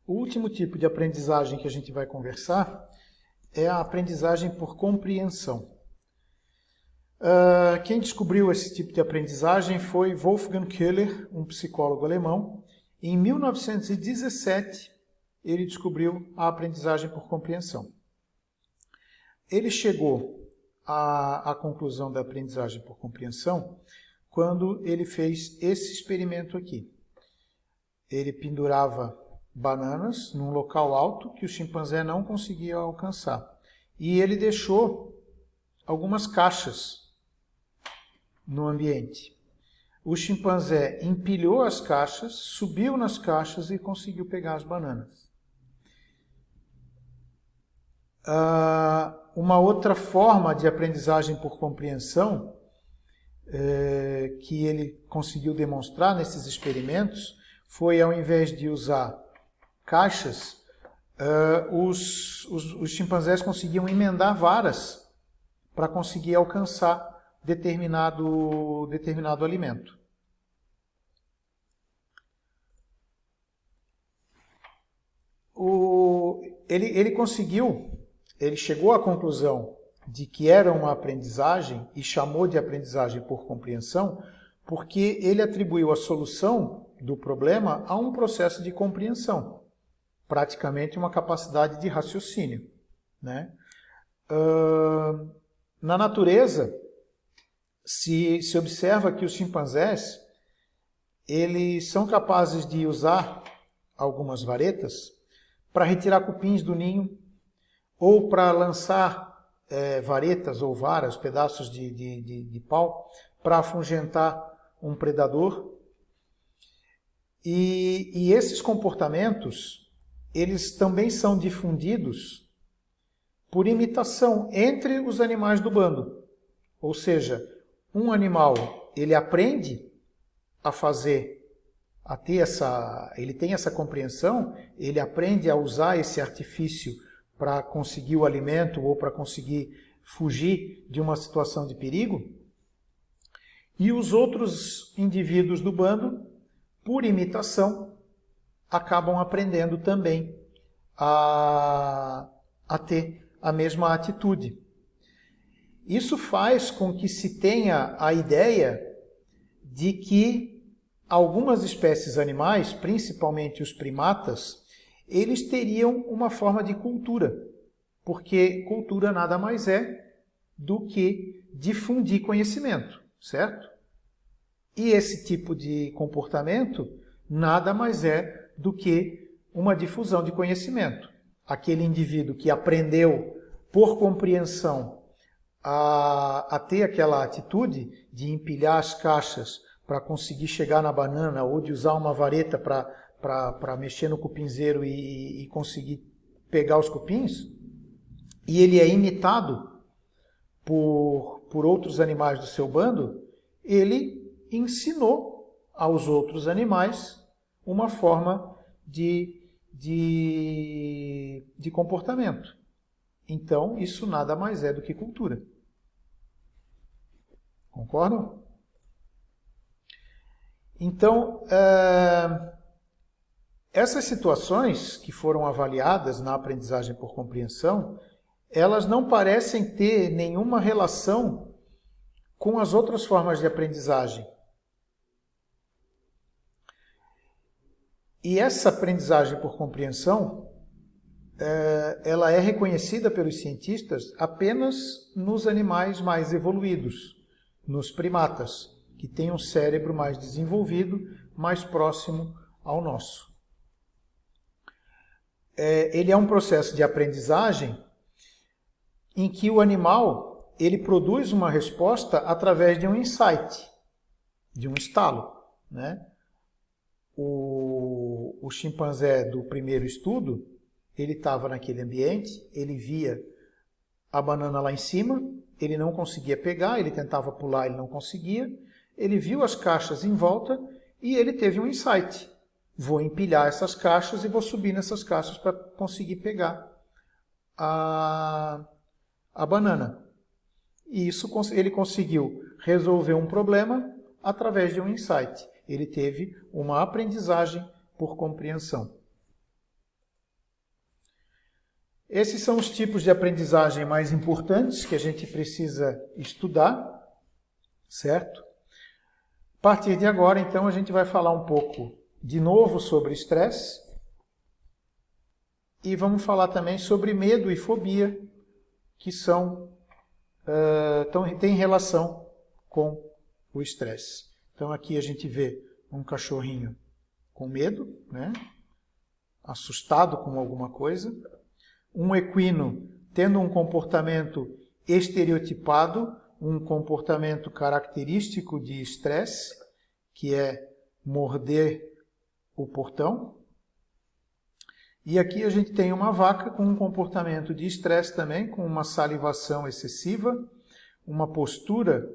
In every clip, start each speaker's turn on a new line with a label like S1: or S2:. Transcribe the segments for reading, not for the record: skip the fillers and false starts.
S1: O último tipo de aprendizagem que a gente vai conversar é a aprendizagem por compreensão. Quem descobriu esse tipo de aprendizagem foi Wolfgang Köhler, um psicólogo alemão. Em 1917, ele descobriu a aprendizagem por compreensão. Ele chegou à conclusão da aprendizagem por compreensão quando ele fez esse experimento aqui. Ele pendurava bananas num local alto que o chimpanzé não conseguia alcançar. E ele deixou algumas caixas no ambiente. O chimpanzé empilhou as caixas, subiu nas caixas e conseguiu pegar as bananas. Uma outra forma de aprendizagem por compreensão que ele conseguiu demonstrar nesses experimentos foi, ao invés de usar caixas, os chimpanzés conseguiam emendar varas para conseguir alcançar determinado alimento. Ele chegou à conclusão de que era uma aprendizagem e chamou de aprendizagem por compreensão, porque ele atribuiu a solução do problema a um processo de compreensão, praticamente uma capacidade de raciocínio, né? Na natureza, se observa que os chimpanzés eles são capazes de usar algumas varetas para retirar cupins do ninho ou para lançar varetas ou varas, pedaços de pau, para afugentar um predador. E esses comportamentos, eles também são difundidos por imitação entre os animais do bando. Ou seja, um animal, ele aprende a ele tem essa compreensão, ele aprende a usar esse artifício para conseguir o alimento ou para conseguir fugir de uma situação de perigo. E os outros indivíduos do bando, por imitação, acabam aprendendo também a ter a mesma atitude. Isso faz com que se tenha a ideia de que algumas espécies animais, principalmente os primatas, eles teriam uma forma de cultura, porque cultura nada mais é do que difundir conhecimento, certo? E esse tipo de comportamento nada mais é do que uma difusão de conhecimento. Aquele indivíduo que aprendeu por compreensão a ter aquela atitude de empilhar as caixas para conseguir chegar na banana ou de usar uma vareta para mexer no cupinzeiro e conseguir pegar os cupins, e ele é imitado por outros animais do seu bando, ele ensinou aos outros animais uma forma de comportamento. Então, isso nada mais é do que cultura. Concordam? Então, essas situações que foram avaliadas na aprendizagem por compreensão, elas não parecem ter nenhuma relação com as outras formas de aprendizagem. E essa aprendizagem por compreensão, ela é reconhecida pelos cientistas apenas nos animais mais evoluídos, nos primatas, que têm um cérebro mais desenvolvido, mais próximo ao nosso. Ele é um processo de aprendizagem em que o animal ele produz uma resposta através de um insight, de um estalo, né? O chimpanzé do primeiro estudo, ele estava naquele ambiente, ele via a banana lá em cima, ele não conseguia pegar, ele tentava pular, ele não conseguia, ele viu as caixas em volta e ele teve um insight. Vou empilhar essas caixas e vou subir nessas caixas para conseguir pegar a banana. E isso ele conseguiu resolver um problema através de um insight. Ele teve uma aprendizagem por compreensão. Esses são os tipos de aprendizagem mais importantes que a gente precisa estudar, certo? A partir de agora, então, a gente vai falar um pouco de novo sobre estresse e vamos falar também sobre medo e fobia, que têm relação com o estresse. Então aqui a gente vê um cachorrinho com medo, né? Assustado com alguma coisa. Um equino tendo um comportamento estereotipado, um comportamento característico de estresse, que é morder o portão. E aqui a gente tem uma vaca com um comportamento de estresse também, com uma salivação excessiva, uma postura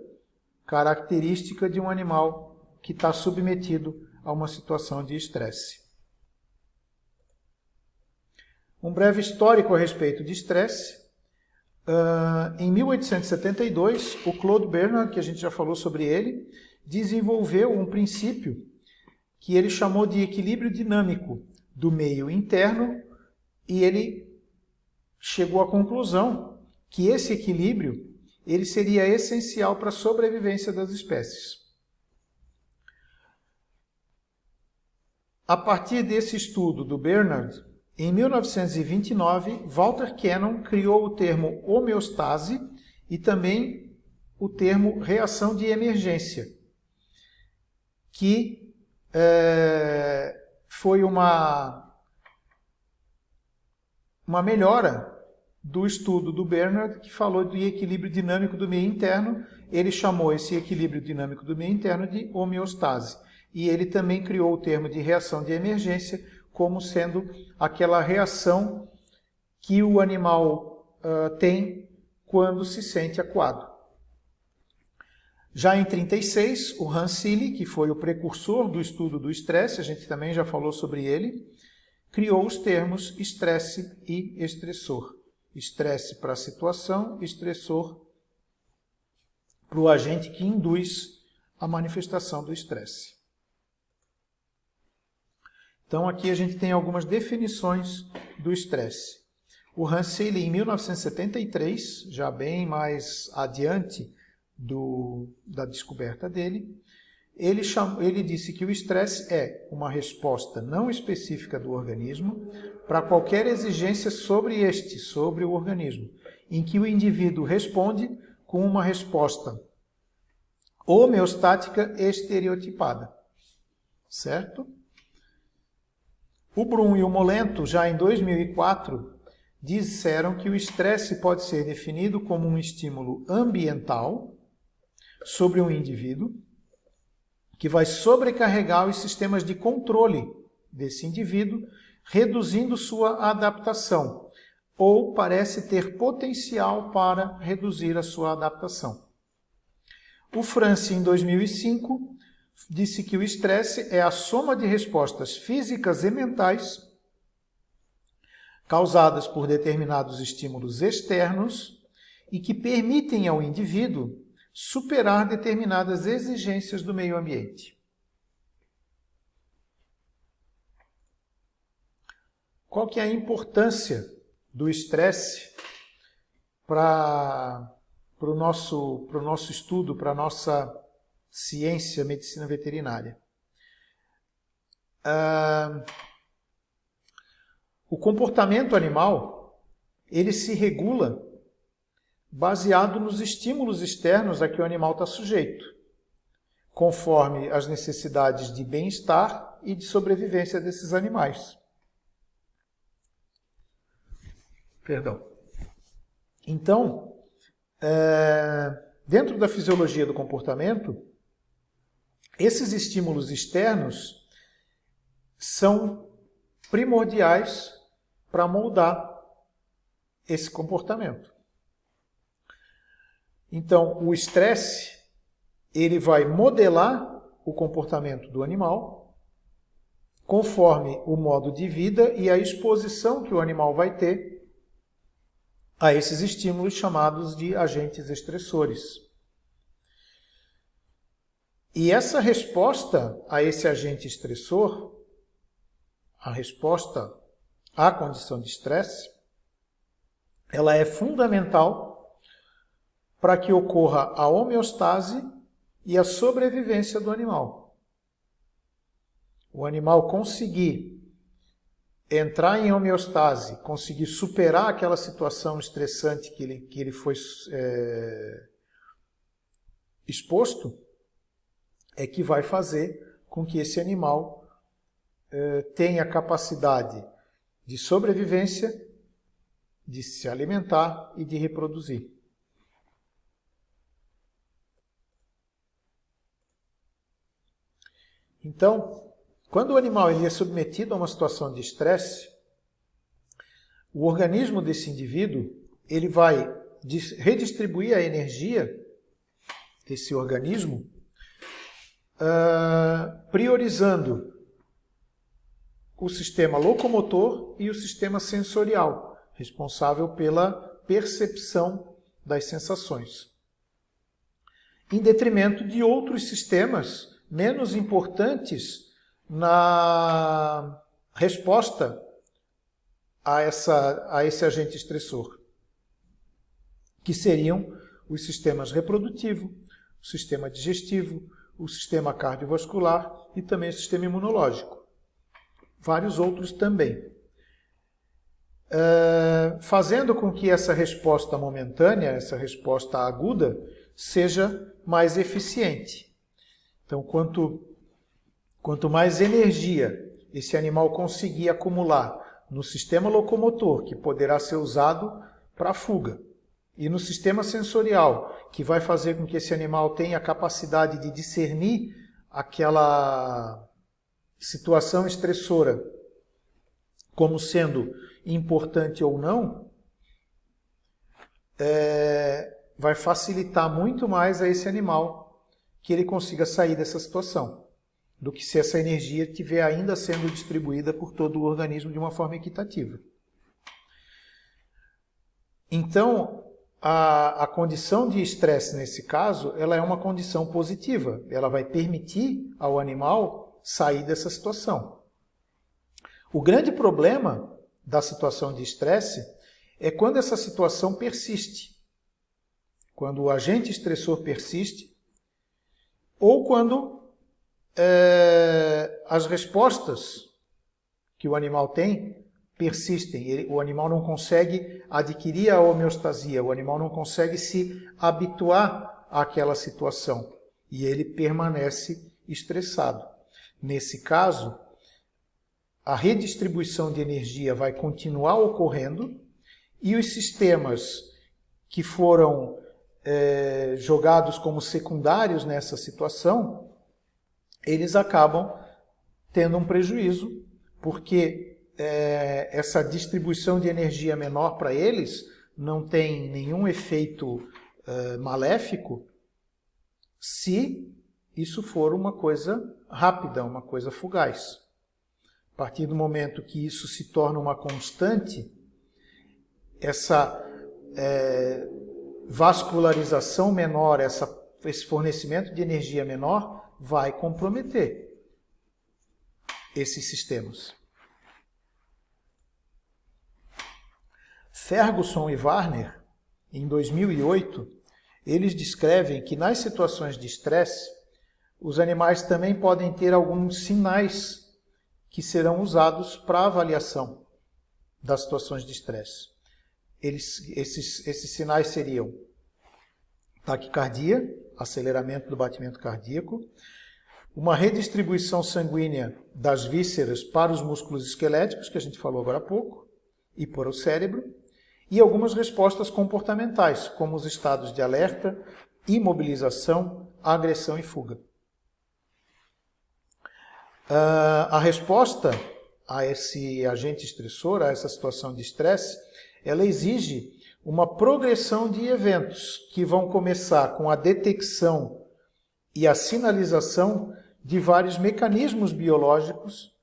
S1: característica de um animal que está submetido a uma situação de estresse. Um breve histórico a respeito de estresse. Em 1872, o Claude Bernard, que a gente já falou sobre ele, desenvolveu um princípio que ele chamou de equilíbrio dinâmico do meio interno, e ele chegou à conclusão que esse equilíbrio ele seria essencial para a sobrevivência das espécies. A partir desse estudo do Bernard, em 1929, Walter Cannon criou o termo homeostase e também o termo reação de emergência, que foi uma melhora do estudo do Bernard, que falou de equilíbrio dinâmico do meio interno. Ele chamou esse equilíbrio dinâmico do meio interno de homeostase. E ele também criou o termo de reação de emergência como sendo aquela reação que o animal tem quando se sente acuado. Já em 1936, o Hans Selye, que foi o precursor do estudo do estresse, a gente também já falou sobre ele, criou os termos estresse e estressor. Estresse para a situação, estressor para o agente que induz a manifestação do estresse. Então aqui a gente tem algumas definições do estresse. O Hans Selye, em 1973, já bem mais adiante da descoberta dele, ele disse que o estresse é uma resposta não específica do organismo para qualquer exigência sobre o organismo, em que o indivíduo responde com uma resposta homeostática estereotipada. Certo? O Brum e o Molento, já em 2004, disseram que o estresse pode ser definido como um estímulo ambiental sobre um indivíduo que vai sobrecarregar os sistemas de controle desse indivíduo, reduzindo sua adaptação, ou parece ter potencial para reduzir a sua adaptação. O France, em 2005, disse que o estresse é a soma de respostas físicas e mentais causadas por determinados estímulos externos e que permitem ao indivíduo superar determinadas exigências do meio ambiente. Qual que é a importância do estresse para o nosso estudo, para a nossa ciência, medicina veterinária? O comportamento animal, ele se regula baseado nos estímulos externos a que o animal está sujeito, conforme as necessidades de bem-estar e de sobrevivência desses animais. Perdão. Então, dentro da fisiologia do comportamento, esses estímulos externos são primordiais para moldar esse comportamento. Então, o estresse, ele vai modelar o comportamento do animal conforme o modo de vida e a exposição que o animal vai ter a esses estímulos chamados de agentes estressores. E essa resposta a esse agente estressor, a resposta à condição de estresse, ela é fundamental para que ocorra a homeostase e a sobrevivência do animal. O animal conseguir entrar em homeostase, conseguir superar aquela situação estressante que ele foi exposto, é que vai fazer com que esse animal tenha capacidade de sobrevivência, de se alimentar e de reproduzir. Então, quando o animal ele é submetido a uma situação de estresse, o organismo desse indivíduo ele vai redistribuir a energia desse organismo, priorizando o sistema locomotor e o sistema sensorial, responsável pela percepção das sensações, em detrimento de outros sistemas menos importantes na resposta a esse agente estressor, que seriam os sistemas reprodutivo, o sistema digestivo, o sistema cardiovascular e também o sistema imunológico. Vários outros também. Fazendo com que essa resposta momentânea, essa resposta aguda, seja mais eficiente. Então, quanto mais energia esse animal conseguir acumular no sistema locomotor, que poderá ser usado para a fuga, e no sistema sensorial, que vai fazer com que esse animal tenha a capacidade de discernir aquela situação estressora como sendo importante ou não, vai facilitar muito mais a esse animal que ele consiga sair dessa situação, do que se essa energia estiver ainda sendo distribuída por todo o organismo de uma forma equitativa. Então, a condição de estresse, nesse caso, ela é uma condição positiva. Ela vai permitir ao animal sair dessa situação. O grande problema da situação de estresse é quando essa situação persiste. Quando o agente estressor persiste, ou quando as respostas que o animal tem persistem. O animal não consegue adquirir a homeostasia, o animal não consegue se habituar àquela situação e ele permanece estressado. Nesse caso, a redistribuição de energia vai continuar ocorrendo e os sistemas que foram jogados como secundários nessa situação, eles acabam tendo um prejuízo, porque essa distribuição de energia menor para eles não tem nenhum efeito maléfico se isso for uma coisa rápida, uma coisa fugaz. A partir do momento que isso se torna uma constante, essa vascularização menor, esse fornecimento de energia menor, vai comprometer esses sistemas. Ferguson e Warner, em 2008, eles descrevem que nas situações de estresse, os animais também podem ter alguns sinais que serão usados para avaliação das situações de estresse. Esses sinais seriam taquicardia, aceleramento do batimento cardíaco, uma redistribuição sanguínea das vísceras para os músculos esqueléticos, que a gente falou agora há pouco, e para o cérebro, e algumas respostas comportamentais, como os estados de alerta, imobilização, agressão e fuga. A resposta a esse agente estressor, a essa situação de estresse, ela exige uma progressão de eventos que vão começar com a detecção e a sinalização de vários mecanismos biológicos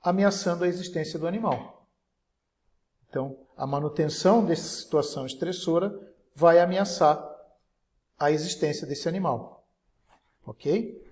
S1: ameaçando a existência do animal. Então, a manutenção dessa situação estressora vai ameaçar a existência desse animal. Ok?